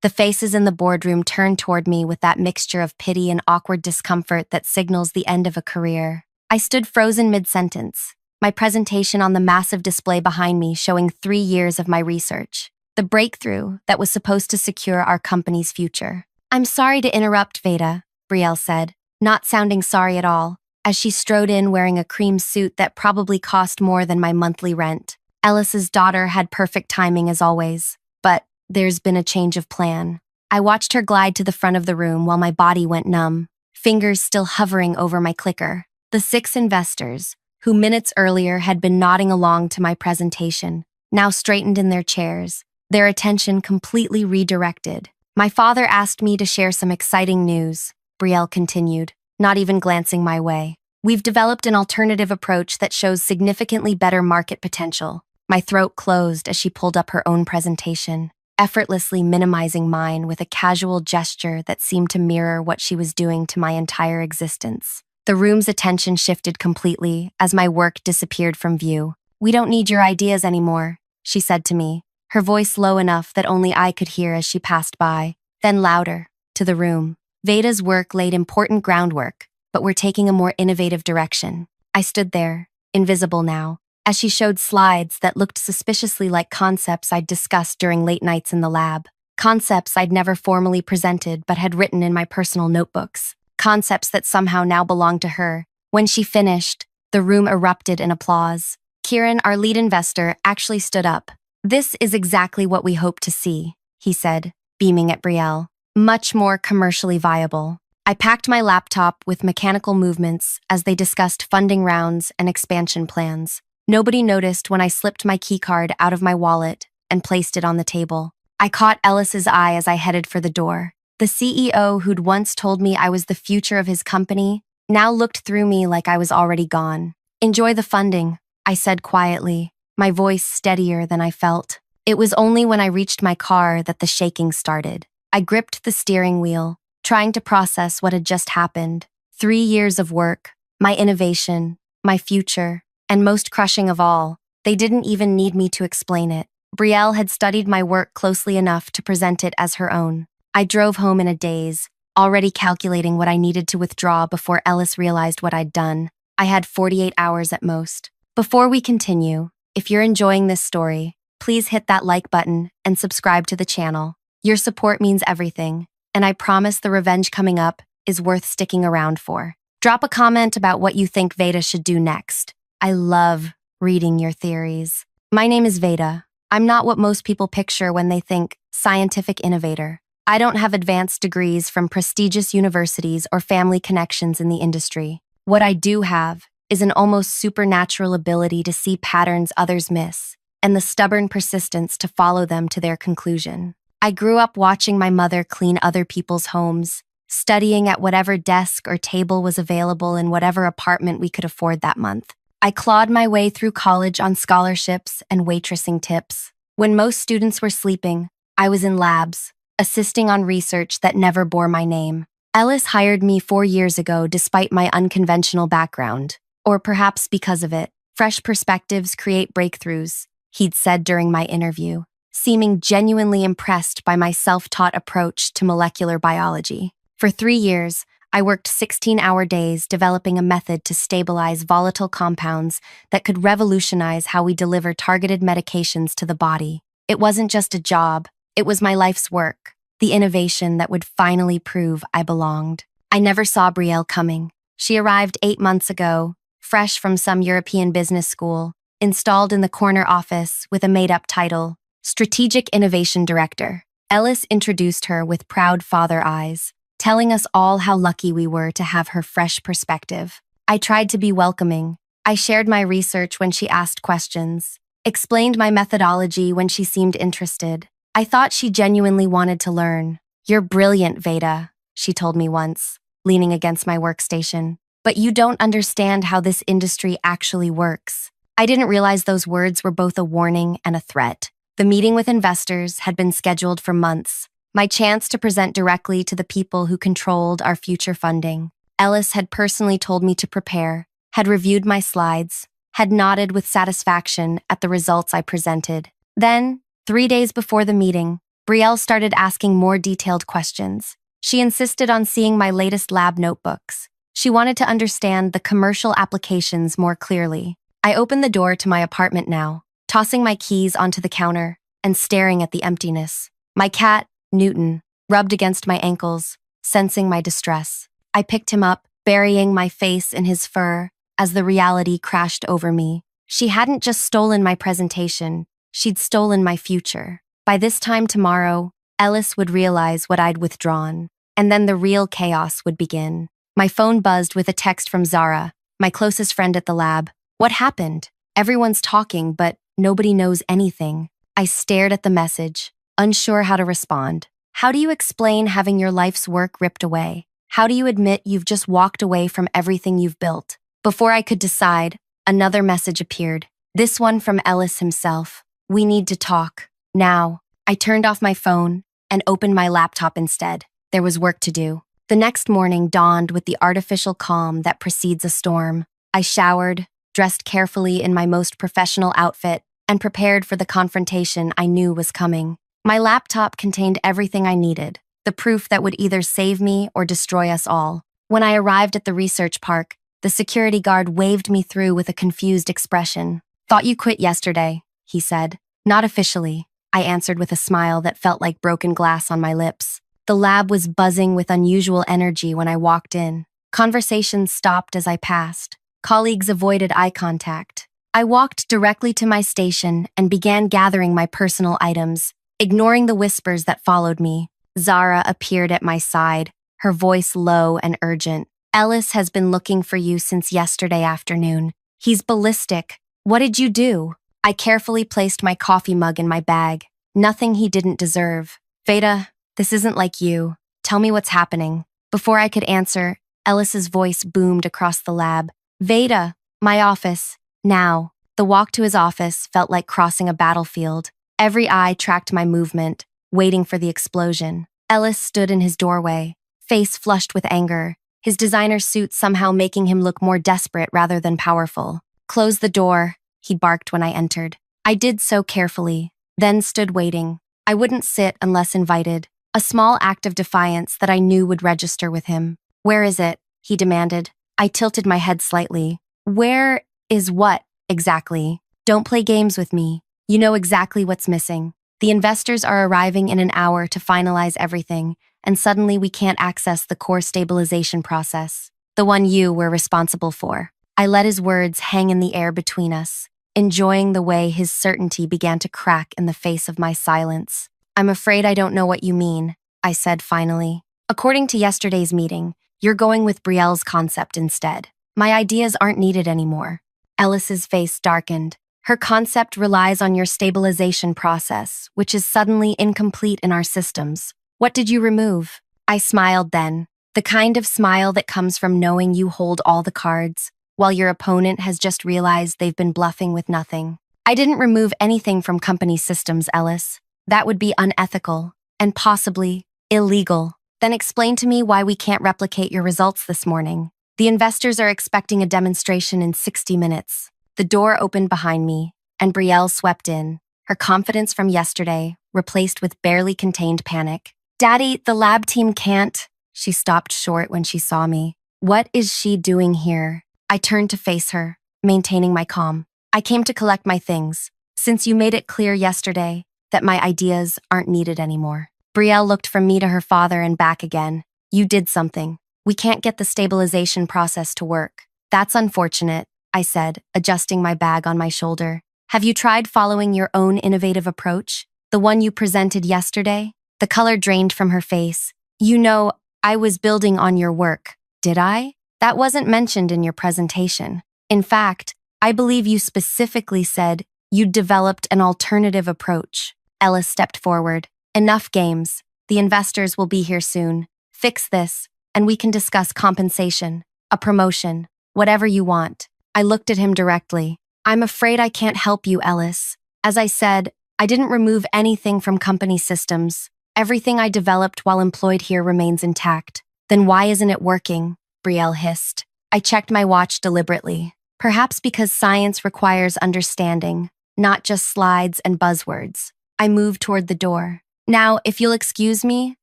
The faces in the boardroom turned toward me with that mixture of pity and awkward discomfort that signals the end of a career. I stood frozen mid-sentence, my presentation on the massive display behind me showing 3 years of my research, the breakthrough that was supposed to secure our company's future. "I'm sorry to interrupt, Veda," Brielle said, not sounding sorry at all, as she strode in wearing a cream suit that probably cost more than my monthly rent. Ellis's daughter had perfect timing as always, but there's been a change of plan. I watched her glide to the front of the room while my body went numb, fingers still hovering over my clicker. The 6 investors, who minutes earlier had been nodding along to my presentation, now straightened in their chairs, their attention completely redirected. "My father asked me to share some exciting news," Brielle continued, not even glancing my way. "We've developed an alternative approach that shows significantly better market potential." My throat closed as she pulled up her own presentation, effortlessly minimizing mine with a casual gesture that seemed to mirror what she was doing to my entire existence. The room's attention shifted completely as my work disappeared from view. "We don't need your ideas anymore," she said to me, her voice low enough that only I could hear as she passed by, then louder, to the room. "Veda's work laid important groundwork, but we're taking a more innovative direction." I stood there, invisible now, as she showed slides that looked suspiciously like concepts I'd discussed during late nights in the lab. Concepts I'd never formally presented but had written in my personal notebooks. Concepts that somehow now belonged to her. When she finished, the room erupted in applause. Kieran, our lead investor, actually stood up. "This is exactly what we hope to see," he said, beaming at Brielle. "Much more commercially viable." I packed my laptop with mechanical movements as they discussed funding rounds and expansion plans. Nobody noticed when I slipped my keycard out of my wallet and placed it on the table. I caught Ellis's eye as I headed for the door. The CEO who'd once told me I was the future of his company now looked through me like I was already gone. "Enjoy the funding," I said quietly, my voice steadier than I felt. It was only when I reached my car that the shaking started. I gripped the steering wheel, trying to process what had just happened. 3 years of work, my innovation, my future, and most crushing of all, they didn't even need me to explain it. Brielle had studied my work closely enough to present it as her own. I drove home in a daze, already calculating what I needed to withdraw before Ellis realized what I'd done. I had 48 hours at most. Before we continue, if you're enjoying this story, please hit that like button and subscribe to the channel. Your support means everything, and I promise the revenge coming up is worth sticking around for. Drop a comment about what you think Veda should do next. I love reading your theories. My name is Veda. I'm not what most people picture when they think scientific innovator. I don't have advanced degrees from prestigious universities or family connections in the industry. What I do have is an almost supernatural ability to see patterns others miss, and the stubborn persistence to follow them to their conclusion. I grew up watching my mother clean other people's homes, studying at whatever desk or table was available in whatever apartment we could afford that month. I clawed my way through college on scholarships and waitressing tips. When most students were sleeping, I was in labs, assisting on research that never bore my name. Ellis hired me 4 years ago despite my unconventional background, or perhaps because of it. "Fresh perspectives create breakthroughs," he'd said during my interview, seeming genuinely impressed by my self-taught approach to molecular biology. For 3 years, I worked 16-hour days developing a method to stabilize volatile compounds that could revolutionize how we deliver targeted medications to the body. It wasn't just a job, it was my life's work, the innovation that would finally prove I belonged. I never saw Brielle coming. She arrived 8 months ago, fresh from some European business school, installed in the corner office with a made-up title, Strategic Innovation Director. Ellis introduced her with proud father eyes, telling us all how lucky we were to have her fresh perspective. I tried to be welcoming. I shared my research when she asked questions, explained my methodology when she seemed interested. I thought she genuinely wanted to learn. "You're brilliant, Veda," she told me once, leaning against my workstation. "But you don't understand how this industry actually works." I didn't realize those words were both a warning and a threat. The meeting with investors had been scheduled for months, my chance to present directly to the people who controlled our future funding. Ellis had personally told me to prepare, had reviewed my slides, had nodded with satisfaction at the results I presented. Then, 3 days before the meeting, Brielle started asking more detailed questions. She insisted on seeing my latest lab notebooks. She wanted to understand the commercial applications more clearly. I opened the door to my apartment now, tossing my keys onto the counter and staring at the emptiness. My cat, Newton, rubbed against my ankles, sensing my distress. I picked him up, burying my face in his fur as the reality crashed over me. She hadn't just stolen my presentation, she'd stolen my future. By this time tomorrow, Ellis would realize what I'd withdrawn, and then the real chaos would begin. My phone buzzed with a text from Zara, my closest friend at the lab. What happened? Everyone's talking, but nobody knows anything. I stared at the message, unsure how to respond. How do you explain having your life's work ripped away? How do you admit you've just walked away from everything you've built? Before I could decide, another message appeared. This one from Ellis himself. We need to talk. Now. I turned off my phone and opened my laptop instead. There was work to do. The next morning dawned with the artificial calm that precedes a storm. I showered, dressed carefully in my most professional outfit, and prepared for the confrontation I knew was coming. My laptop contained everything I needed, the proof that would either save me or destroy us all. When I arrived at the research park, the security guard waved me through with a confused expression. Thought you quit yesterday, he said. Not officially, I answered with a smile that felt like broken glass on my lips. The lab was buzzing with unusual energy when I walked in. Conversations stopped as I passed. Colleagues avoided eye contact. I walked directly to my station and began gathering my personal items, ignoring the whispers that followed me. Zara appeared at my side, her voice low and urgent. Ellis has been looking for you since yesterday afternoon. He's ballistic. What did you do? I carefully placed my coffee mug in my bag. Nothing he didn't deserve. Veda, this isn't like you. Tell me what's happening. Before I could answer, Ellis's voice boomed across the lab. Veda, my office. Now. The walk to his office felt like crossing a battlefield. Every eye tracked my movement, waiting for the explosion. Ellis stood in his doorway, face flushed with anger, his designer suit somehow making him look more desperate rather than powerful. Close the door, he barked when I entered. I did so carefully, then stood waiting. I wouldn't sit unless invited, a small act of defiance that I knew would register with him. Where is it? He demanded. I tilted my head slightly. Where is what, exactly? Don't play games with me. You know exactly what's missing. The investors are arriving in an hour to finalize everything, and suddenly we can't access the core stabilization process, the one you were responsible for. I let his words hang in the air between us, enjoying the way his certainty began to crack in the face of my silence. I'm afraid I don't know what you mean, I said finally. According to yesterday's meeting, you're going with Brielle's concept instead. My ideas aren't needed anymore. Ellis's face darkened. Her concept relies on your stabilization process, which is suddenly incomplete in our systems. What did you remove? I smiled then, the kind of smile that comes from knowing you hold all the cards, while your opponent has just realized they've been bluffing with nothing. I didn't remove anything from company systems, Ellis. That would be unethical, and possibly illegal. Then explain to me why we can't replicate your results this morning. The investors are expecting a demonstration in 60 minutes. The door opened behind me, and Brielle swept in, her confidence from yesterday replaced with barely contained panic. Daddy, the lab team can't. She stopped short when she saw me. What is she doing here? I turned to face her, maintaining my calm. I came to collect my things, since you made it clear yesterday that my ideas aren't needed anymore. Brielle looked from me to her father and back again. You did something. We can't get the stabilization process to work. That's unfortunate, I said, adjusting my bag on my shoulder. Have you tried following your own innovative approach? The one you presented yesterday? The color drained from her face. You know, I was building on your work. Did I? That wasn't mentioned in your presentation. In fact, I believe you specifically said you'd developed an alternative approach. Ellis stepped forward. Enough games. The investors will be here soon. Fix this, and we can discuss compensation, a promotion, whatever you want. I looked at him directly. I'm afraid I can't help you, Ellis. As I said, I didn't remove anything from company systems. Everything I developed while employed here remains intact. Then why isn't it working? Brielle hissed. I checked my watch deliberately. Perhaps because science requires understanding, not just slides and buzzwords. I moved toward the door. Now, if you'll excuse me,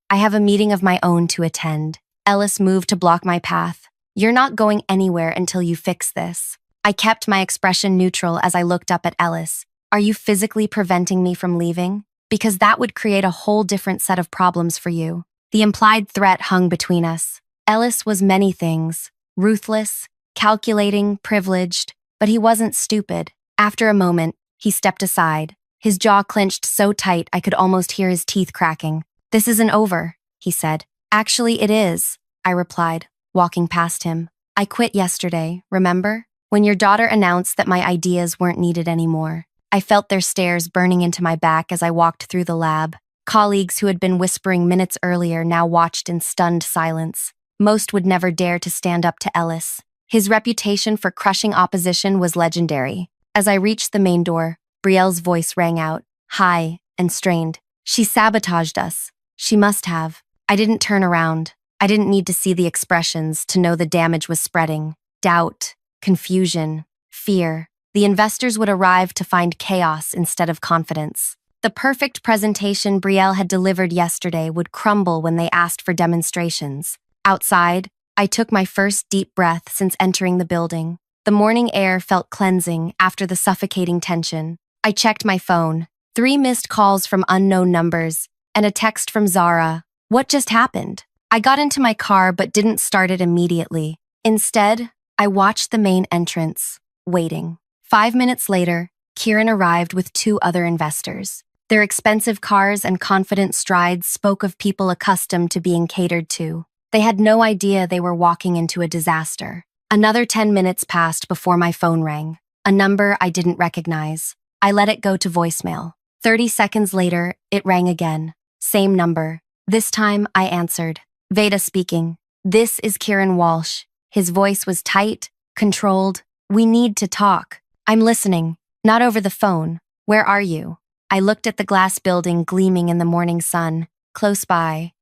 I have a meeting of my own to attend. Ellis moved to block my path. You're not going anywhere until you fix this. I kept my expression neutral as I looked up at Ellis. Are you physically preventing me from leaving? Because that would create a whole different set of problems for you. The implied threat hung between us. Ellis was many things: ruthless, calculating, privileged, but he wasn't stupid. After a moment, he stepped aside. His jaw clenched so tight I could almost hear his teeth cracking. This isn't over, he said. Actually, it is, I replied, walking past him. I quit yesterday, remember? When your daughter announced that my ideas weren't needed anymore. I felt their stares burning into my back as I walked through the lab. Colleagues who had been whispering minutes earlier now watched in stunned silence. Most would never dare to stand up to Ellis. His reputation for crushing opposition was legendary. As I reached the main door, Brielle's voice rang out, high and strained. She sabotaged us. She must have. I didn't turn around. I didn't need to see the expressions to know the damage was spreading. Doubt, confusion, fear. The investors would arrive to find chaos instead of confidence. The perfect presentation Brielle had delivered yesterday would crumble when they asked for demonstrations. Outside, I took my first deep breath since entering the building. The morning air felt cleansing after the suffocating tension. I checked my phone. 3 missed calls from unknown numbers, and a text from Zara. What just happened? I got into my car but didn't start it immediately. Instead, I watched the main entrance, waiting. 5 minutes later, Kieran arrived with 2 other investors. Their expensive cars and confident strides spoke of people accustomed to being catered to. They had no idea they were walking into a disaster. Another 10 minutes passed before my phone rang. A number I didn't recognize. I let it go to voicemail. 30 seconds later, it rang again. Same number. This time, I answered. Veda speaking. This is Kieran Walsh. His voice was tight, controlled. We need to talk. I'm listening. Not over the phone. Where are you? I looked at the glass building gleaming in the morning sun. Close by.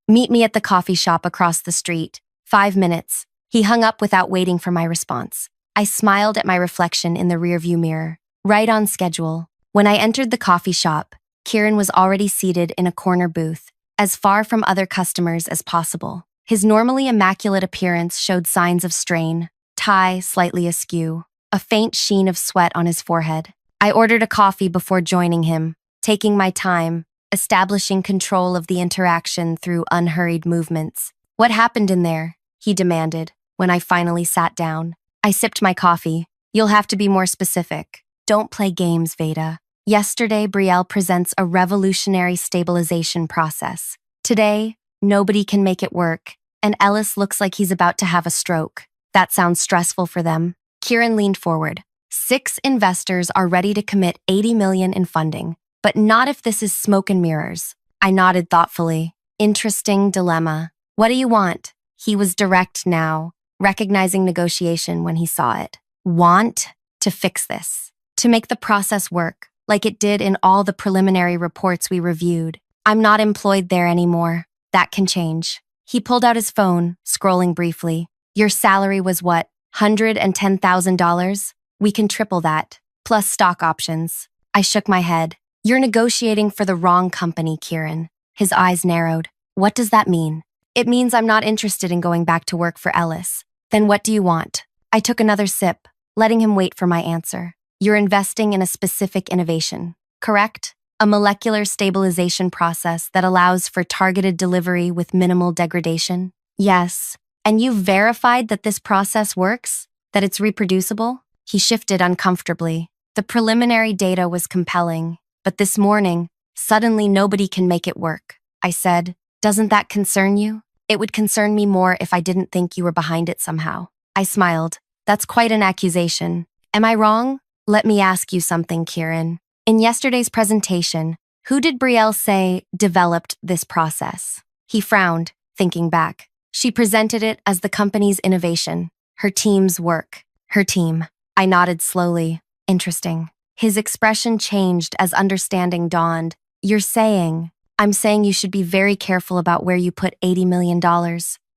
Meet me at the coffee shop across the street. 5 minutes. He hung up without waiting for my response. I smiled at my reflection in the rearview mirror. Right on schedule. When I entered the coffee shop, Kieran was already seated in a corner booth, as far from other customers as possible. His normally immaculate appearance showed signs of strain, tie slightly askew, a faint sheen of sweat on his forehead. I ordered a coffee before joining him, taking my time, establishing control of the interaction through unhurried movements. What happened in there? He demanded, when I finally sat down. I sipped my coffee. You'll have to be more specific. Don't play games, Veda. Yesterday, Brielle presents a revolutionary stabilization process. Today, nobody can make it work, and Ellis looks like he's about to have a stroke. That sounds stressful for them. Kieran leaned forward. 6 investors are ready to commit $80 million in funding, but not if this is smoke and mirrors. I nodded thoughtfully. Interesting dilemma. What do you want? He was direct now, recognizing negotiation when he saw it. Want to fix this. To make the process work, like it did in all the preliminary reports we reviewed. I'm not employed there anymore. That can change. He pulled out his phone, scrolling briefly. Your salary was what, $110,000? We can triple that, plus stock options. I shook my head. You're negotiating for the wrong company, Kieran. His eyes narrowed. What does that mean? It means I'm not interested in going back to work for Ellis. Then what do you want? I took another sip, letting him wait for my answer. You're investing in a specific innovation, correct? A molecular stabilization process that allows for targeted delivery with minimal degradation? Yes. And you've verified that this process works? That it's reproducible? He shifted uncomfortably. The preliminary data was compelling, but this morning, suddenly nobody can make it work. I said, doesn't that concern you? It would concern me more if I didn't think you were behind it somehow. I smiled. That's quite an accusation. Am I wrong? Let me ask you something, Kieran. In yesterday's presentation, who did Brielle say developed this process? He frowned, thinking back. She presented it as the company's innovation, her team's work. Her team. I nodded slowly. Interesting. His expression changed as understanding dawned. You're saying... I'm saying you should be very careful about where you put $80 million.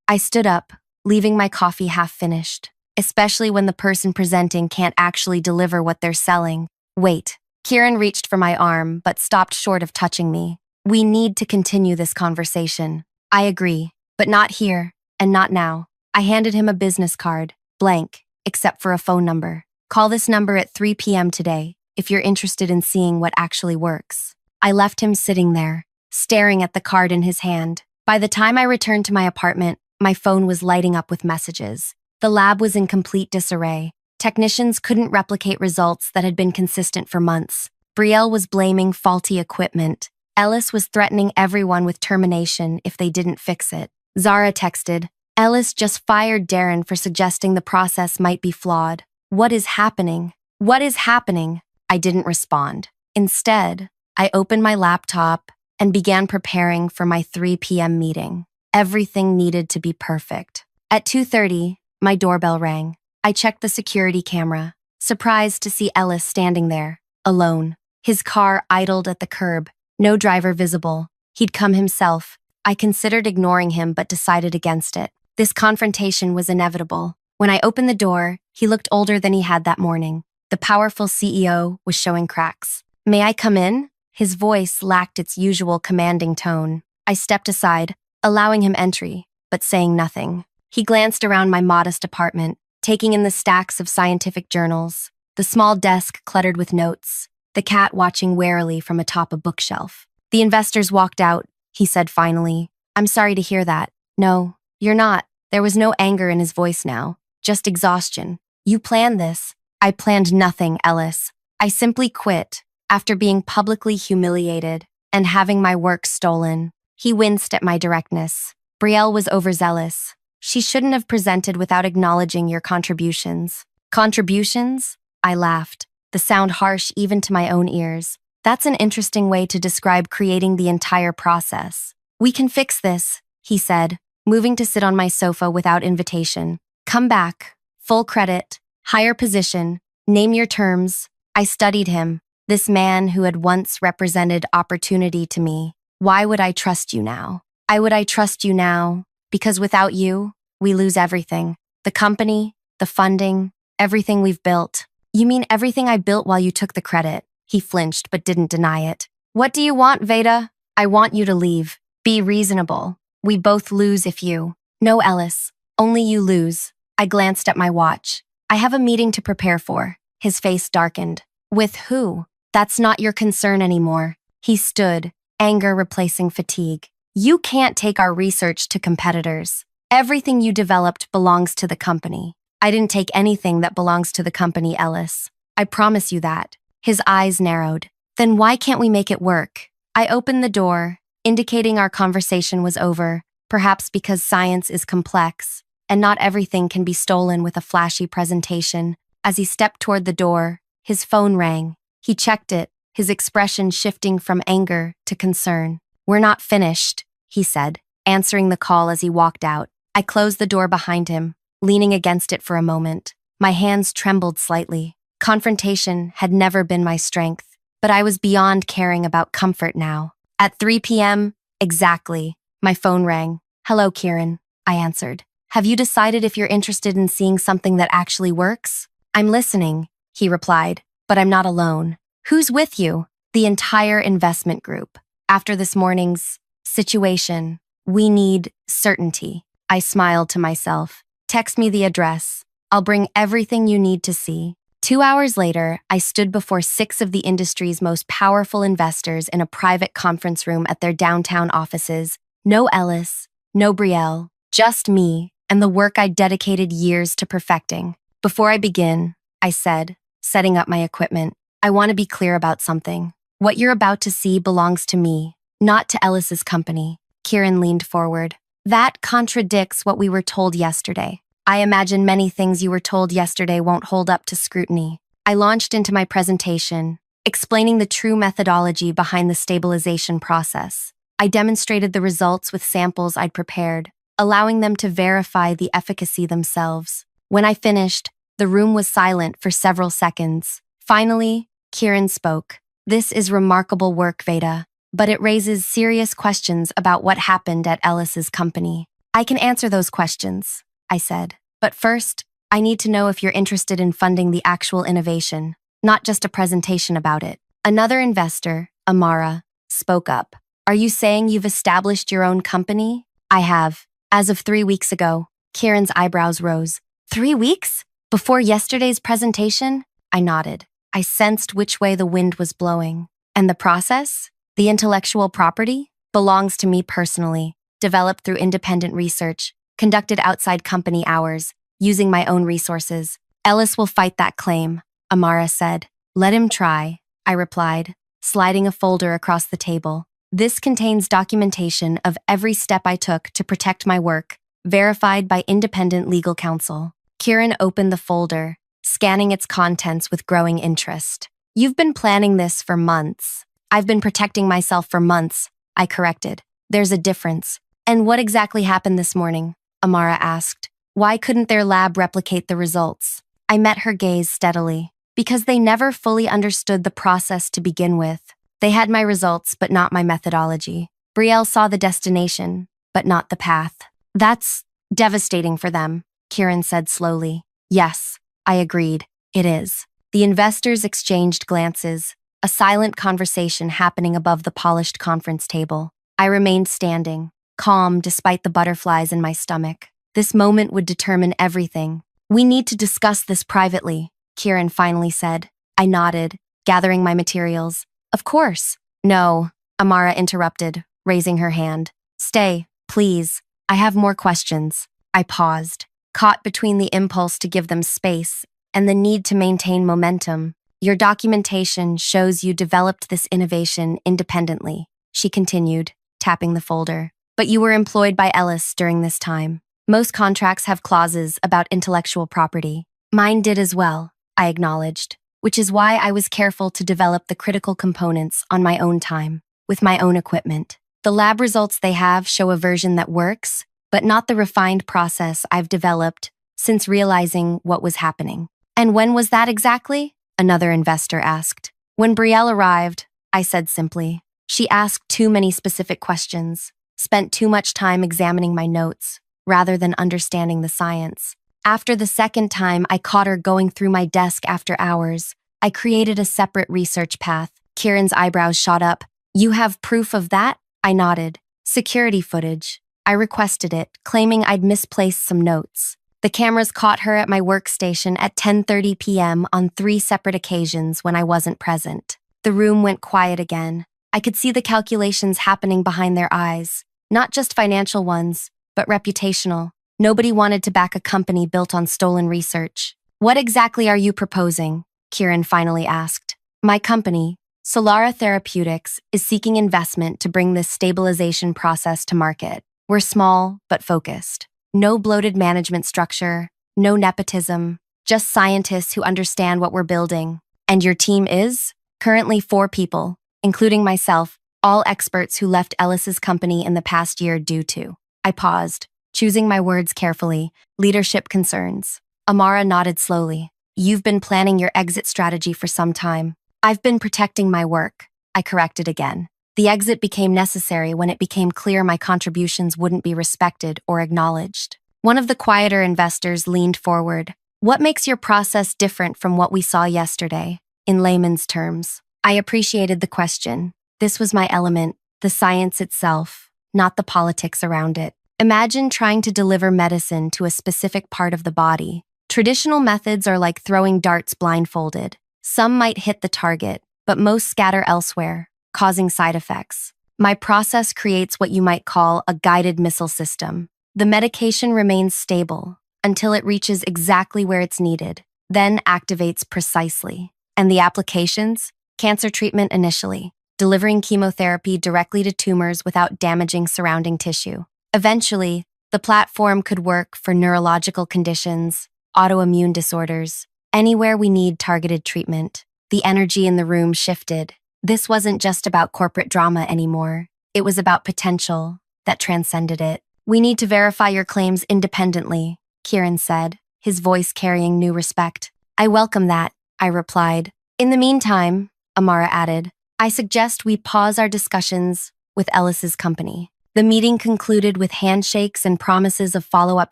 I stood up, leaving my coffee half finished, especially when the person presenting can't actually deliver what they're selling. Wait. Kieran reached for my arm, but stopped short of touching me. We need to continue this conversation. I agree, but not here, and not now. I handed him a business card, blank, except for a phone number. Call this number at 3 p.m. today, if you're interested in seeing what actually works. I left him sitting there, staring at the card in his hand. By the time I returned to my apartment, my phone was lighting up with messages. The lab was in complete disarray. Technicians couldn't replicate results that had been consistent for months. Brielle was blaming faulty equipment. Ellis was threatening everyone with termination if they didn't fix it. Zara texted, Ellis just fired Darren for suggesting the process might be flawed. What is happening? What is happening? I didn't respond. Instead, I opened my laptop and began preparing for my 3 p.m. meeting. Everything needed to be perfect. At 2:30, my doorbell rang. I checked the security camera, surprised to see Ellis standing there, alone. His car idled at the curb, no driver visible. He'd come himself. I considered ignoring him but decided against it. This confrontation was inevitable. When I opened the door, he looked older than he had that morning. The powerful CEO was showing cracks. May I come in? His voice lacked its usual commanding tone. I stepped aside, allowing him entry, but saying nothing. He glanced around my modest apartment, taking in the stacks of scientific journals, the small desk cluttered with notes, the cat watching warily from atop a bookshelf. The investors walked out, he said finally. I'm sorry to hear that. No, you're not. There was no anger in his voice now, just exhaustion. You planned this. I planned nothing, Ellis. I simply quit after being publicly humiliated and having my work stolen. He winced at my directness. Brielle was overzealous. She shouldn't have presented without acknowledging your contributions. Contributions? I laughed, the sound harsh even to my own ears. That's an interesting way to describe creating the entire process. We can fix this, he said, moving to sit on my sofa without invitation. Come back. Full credit. Higher position. Name your terms. I studied him, this man who had once represented opportunity to me. Why would I trust you now? Why would I trust you now? Because without you, we lose everything. The company, the funding, everything we've built. You mean everything I built while you took the credit? He flinched but didn't deny it. What do you want, Veda? I want you to leave. Be reasonable. We both lose if you. No, Ellis. Only you lose. I glanced at my watch. I have a meeting to prepare for. His face darkened. With who? That's not your concern anymore. He stood, anger replacing fatigue. You can't take our research to competitors. Everything you developed belongs to the company. I didn't take anything that belongs to the company, Ellis. I promise you that. His eyes narrowed. Then why can't we make it work? I opened the door, indicating our conversation was over, perhaps because science is complex, and not everything can be stolen with a flashy presentation. As he stepped toward the door, his phone rang. He checked it, his expression shifting from anger to concern. We're not finished, he said, answering the call as he walked out. I closed the door behind him, leaning against it for a moment. My hands trembled slightly. Confrontation had never been my strength, but I was beyond caring about comfort now. At 3 p.m., exactly, my phone rang. Hello, Kieran, I answered. Have you decided if you're interested in seeing something that actually works? I'm listening, he replied, but I'm not alone. Who's with you? The entire investment group. After this morning's situation, we need certainty. I smiled to myself. Text me the address. I'll bring everything you need to see. 2 hours later, I stood before 6 of the industry's most powerful investors in a private conference room at their downtown offices. No Ellis, no Brielle, just me and the work I'd dedicated years to perfecting. Before I begin, I said, setting up my equipment, I want to be clear about something. What you're about to see belongs to me, not to Ellis's company. Kieran leaned forward. That contradicts what we were told yesterday. I imagine many things you were told yesterday won't hold up to scrutiny. I launched into my presentation, explaining the true methodology behind the stabilization process. I demonstrated the results with samples I'd prepared, allowing them to verify the efficacy themselves. When I finished, the room was silent for several seconds. Finally, Kieran spoke. This is remarkable work, Veda, but it raises serious questions about what happened at Ellis's company. I can answer those questions, I said. But first, I need to know if you're interested in funding the actual innovation, not just a presentation about it. Another investor, Amara, spoke up. Are you saying you've established your own company? I have. As of 3 weeks ago. Kieran's eyebrows rose. 3 weeks? Before yesterday's presentation? I nodded. I sensed which way the wind was blowing. And the process? The intellectual property? Belongs to me personally. Developed through independent research. Conducted outside company hours. Using my own resources. Ellis will fight that claim, Amara said. Let him try, I replied, sliding a folder across the table. This contains documentation of every step I took to protect my work, verified by independent legal counsel. Kieran opened the folder, scanning its contents with growing interest. You've been planning this for months. I've been protecting myself for months, I corrected. There's a difference. And what exactly happened this morning? Amara asked. Why couldn't their lab replicate the results? I met her gaze steadily. Because they never fully understood the process to begin with. They had my results, but not my methodology. Brielle saw the destination, but not the path. That's devastating for them, Kieran said slowly. Yes, I agreed. It is. The investors exchanged glances, a silent conversation happening above the polished conference table. I remained standing, calm despite the butterflies in my stomach. This moment would determine everything. We need to discuss this privately, Kieran finally said. I nodded, gathering my materials. Of course. No, Amara interrupted, raising her hand. Stay, please. I have more questions. I paused, caught between the impulse to give them space and the need to maintain momentum. Your documentation shows you developed this innovation independently, she continued, tapping the folder. But you were employed by Ellis during this time. Most contracts have clauses about intellectual property. Mine did as well, I acknowledged, which is why I was careful to develop the critical components on my own time, with my own equipment. The lab results they have show a version that works, but not the refined process I've developed since realizing what was happening. And when was that exactly? Another investor asked. When Brielle arrived, I said simply. She asked too many specific questions, spent too much time examining my notes, rather than understanding the science. After the second time I caught her going through my desk after hours, I created a separate research path. Kieran's eyebrows shot up. You have proof of that? I nodded. Security footage. I requested it, claiming I'd misplaced some notes. The cameras caught her at my workstation at 10:30 p.m. on 3 separate occasions when I wasn't present. The room went quiet again. I could see the calculations happening behind their eyes. Not just financial ones, but reputational. Nobody wanted to back a company built on stolen research. What exactly are you proposing? Kieran finally asked. My company, Solara Therapeutics, is seeking investment to bring this stabilization process to market. We're small, but focused. No bloated management structure, no nepotism, just scientists who understand what we're building. And your team is? Currently 4 people, including myself, all experts who left Ellis's company in the past year due to. I paused, choosing my words carefully. Leadership concerns. Amara nodded slowly. You've been planning your exit strategy for some time. I've been protecting my work. I corrected again. The exit became necessary when it became clear my contributions wouldn't be respected or acknowledged. One of the quieter investors leaned forward. What makes your process different from what we saw yesterday? In layman's terms. I appreciated the question. This was my element, the science itself, not the politics around it. Imagine trying to deliver medicine to a specific part of the body. Traditional methods are like throwing darts blindfolded. Some might hit the target, but most scatter elsewhere, causing side effects. My process creates what you might call a guided missile system. The medication remains stable until it reaches exactly where it's needed, then activates precisely. And the applications? Cancer treatment initially, delivering chemotherapy directly to tumors without damaging surrounding tissue. Eventually, the platform could work for neurological conditions, autoimmune disorders, anywhere we need targeted treatment. The energy in the room shifted. This wasn't just about corporate drama anymore. It was about potential that transcended it. We need to verify your claims independently, Kieran said, his voice carrying new respect. I welcome that, I replied. In the meantime, Amara added, I suggest we pause our discussions with Ellis's company. The meeting concluded with handshakes and promises of follow-up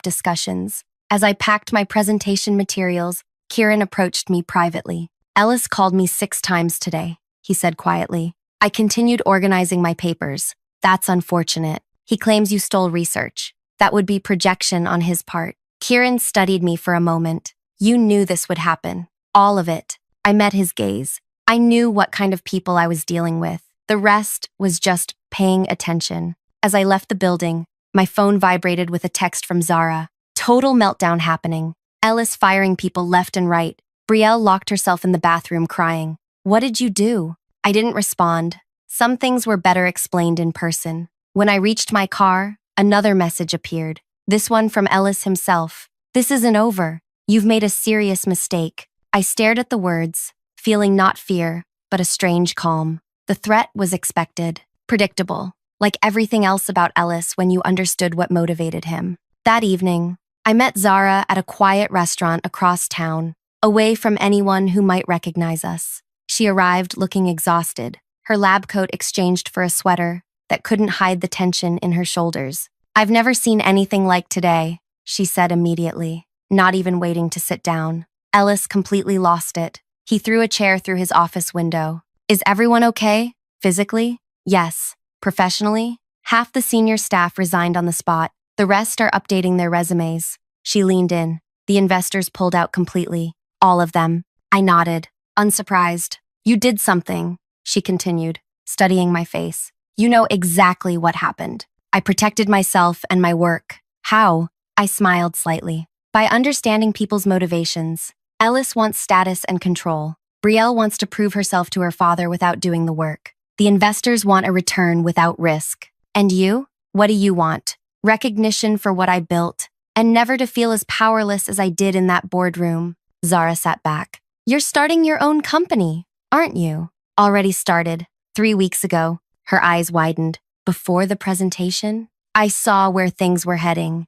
discussions. As I packed my presentation materials, Kieran approached me privately. Ellis called me 6 times today, he said quietly. I continued organizing my papers, That's unfortunate. He claims you stole research. That would be projection on his part. Kieran studied me for a moment. You knew this would happen. All of it. I met his gaze. I knew what kind of people I was dealing with. The rest was just paying attention. As I left the building, my phone vibrated with a text from Zara. Total meltdown happening. Ellis firing people left and right. Brielle locked herself in the bathroom crying. What did you do? I didn't respond. Some things were better explained in person. When I reached my car, another message appeared. This one from Ellis himself. This isn't over. You've made a serious mistake. I stared at the words, feeling not fear, but a strange calm. The threat was expected, predictable, like everything else about Ellis when you understood what motivated him. That evening, I met Zara at a quiet restaurant across town, away from anyone who might recognize us. She arrived looking exhausted, her lab coat exchanged for a sweater that couldn't hide the tension in her shoulders. I've never seen anything like today, she said immediately, not even waiting to sit down. Ellis completely lost it. He threw a chair through his office window. Is everyone okay? Physically? Yes. Professionally? Half the senior staff resigned on the spot. The rest are updating their resumes. She leaned in. The investors pulled out completely. All of them. I nodded, unsurprised. You did something, she continued, studying my face. You know exactly what happened. I protected myself and my work. How? I smiled slightly. By understanding people's motivations. Ellis wants status and control. Brielle wants to prove herself to her father without doing the work. The investors want a return without risk. And you? What do you want? Recognition for what I built, and never to feel as powerless as I did in that boardroom. Zara sat back. You're starting your own company, aren't you? Already started. 3 weeks ago. Her eyes widened. Before the presentation, I saw where things were heading.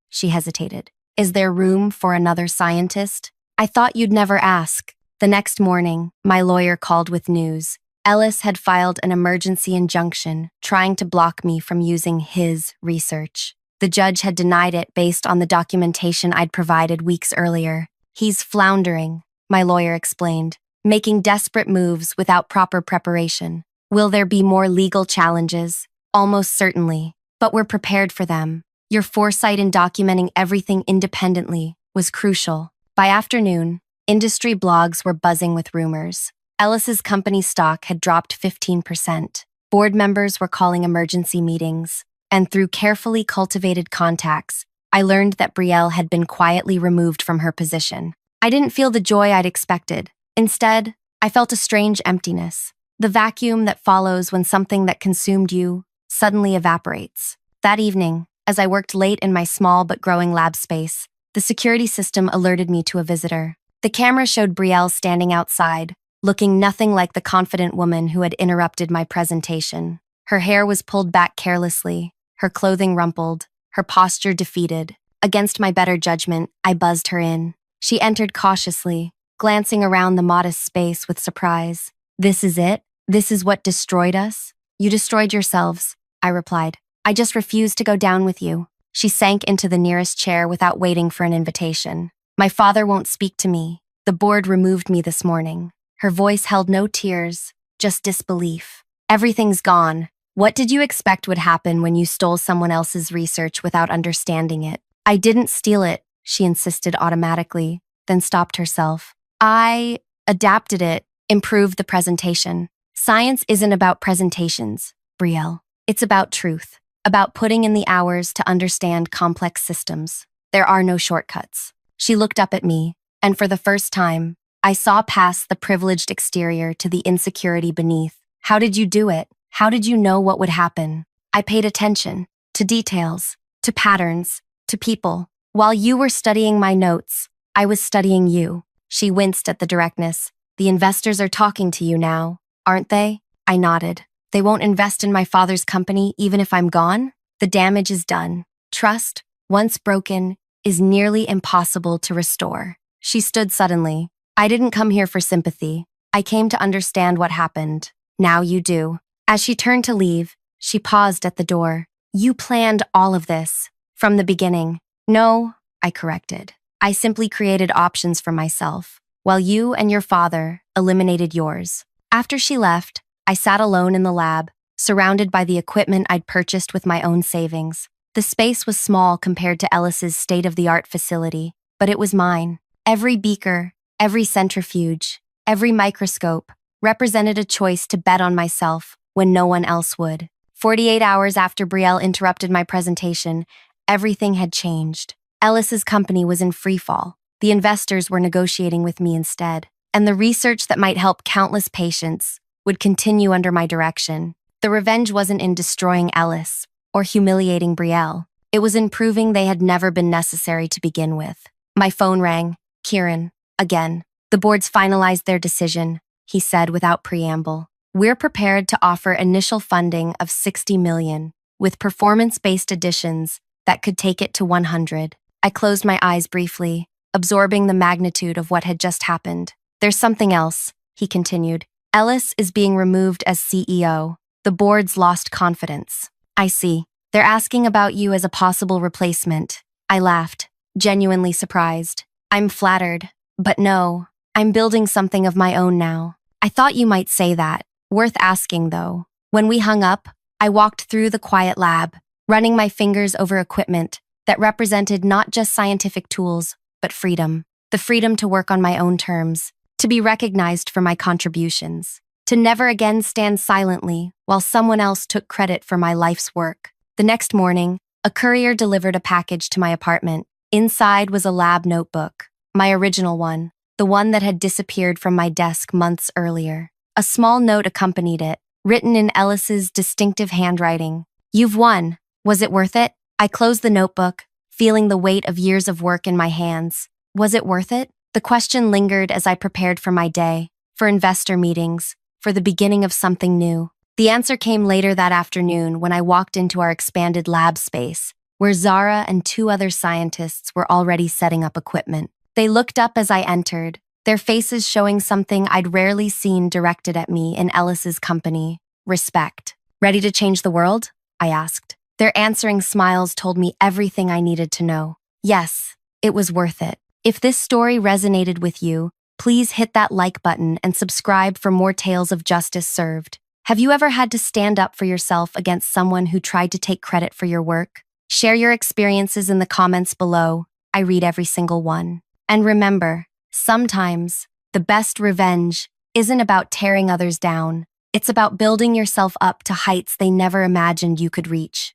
She hesitated. Is there room for another scientist? I thought you'd never ask. The next morning, my lawyer called with news. Ellis had filed an emergency injunction, trying to block me from using his research. The judge had denied it based on the documentation I'd provided weeks earlier. He's floundering, my lawyer explained, making desperate moves without proper preparation. Will there be more legal challenges? Almost certainly, but we're prepared for them. Your foresight in documenting everything independently was crucial. By afternoon, industry blogs were buzzing with rumors. Ellis's company stock had dropped 15%. Board members were calling emergency meetings, and through carefully cultivated contacts, I learned that Brielle had been quietly removed from her position. I didn't feel the joy I'd expected. Instead, I felt a strange emptiness, the vacuum that follows when something that consumed you suddenly evaporates. That evening, as I worked late in my small but growing lab space, the security system alerted me to a visitor. The camera showed Brielle standing outside, looking nothing like the confident woman who had interrupted my presentation. Her hair was pulled back carelessly, her clothing rumpled, her posture defeated. Against my better judgment, I buzzed her in. She entered cautiously, glancing around the modest space with surprise. This is it? This is what destroyed us? You destroyed yourselves, I replied. I just refused to go down with you. She sank into the nearest chair without waiting for an invitation. My father won't speak to me. The board removed me this morning. Her voice held no tears, just disbelief. Everything's gone. What did you expect would happen when you stole someone else's research without understanding it? I didn't steal it, she insisted automatically, then stopped herself. I adapted it, improved the presentation. Science isn't about presentations, Brielle. It's about truth, about putting in the hours to understand complex systems. There are no shortcuts. She looked up at me, and for the first time, I saw past the privileged exterior to the insecurity beneath. How did you do it? How did you know what would happen? I paid attention to details, to patterns, to people. While you were studying my notes, I was studying you. She winced at the directness. The investors are talking to you now, aren't they? I nodded. They won't invest in my father's company even if I'm gone? The damage is done. Trust, once broken, is nearly impossible to restore. She stood suddenly. I didn't come here for sympathy. I came to understand what happened. Now you do. As she turned to leave, she paused at the door. You planned all of this from the beginning. No, I corrected. I simply created options for myself, while you and your father eliminated yours. After she left, I sat alone in the lab, surrounded by the equipment I'd purchased with my own savings. The space was small compared to Ellis's state-of-the-art facility, but it was mine. Every beaker, every centrifuge, every microscope represented a choice to bet on myself when no one else would. 48 hours after Brielle interrupted my presentation, everything had changed. Ellis's company was in freefall. The investors were negotiating with me instead, and the research that might help countless patients would continue under my direction. The revenge wasn't in destroying Ellis or humiliating Brielle. It was in proving they had never been necessary to begin with. My phone rang. Kieran, again. The boards finalized their decision, he said without preamble. We're prepared to offer initial funding of $60 million, with performance-based additions that could take it to 100. I closed my eyes briefly, absorbing the magnitude of what had just happened. There's something else, he continued. Ellis is being removed as CEO. The boards lost confidence. I see. They're asking about you as a possible replacement. I laughed, genuinely surprised. I'm flattered, but no, I'm building something of my own now. I thought you might say that. Worth asking, though. When we hung up, I walked through the quiet lab, running my fingers over equipment that represented not just scientific tools, but freedom. The freedom to work on my own terms, to be recognized for my contributions, to never again stand silently while someone else took credit for my life's work. The next morning, a courier delivered a package to my apartment. Inside was a lab notebook, my original one, the one that had disappeared from my desk months earlier. A small note accompanied it, written in Ellis's distinctive handwriting. You've won. Was it worth it? I closed the notebook, feeling the weight of years of work in my hands. Was it worth it? The question lingered as I prepared for my day, for investor meetings, for the beginning of something new. The answer came later that afternoon when I walked into our expanded lab space, where Zara and 2 other scientists were already setting up equipment. They looked up as I entered, their faces showing something I'd rarely seen directed at me in Ellis's company: respect. Ready to change the world? I asked. Their answering smiles told me everything I needed to know. Yes, it was worth it. If this story resonated with you, please hit that like button and subscribe for more tales of justice served. Have you ever had to stand up for yourself against someone who tried to take credit for your work? Share your experiences in the comments below. I read every single one. And remember, sometimes the best revenge isn't about tearing others down. It's about building yourself up to heights they never imagined you could reach.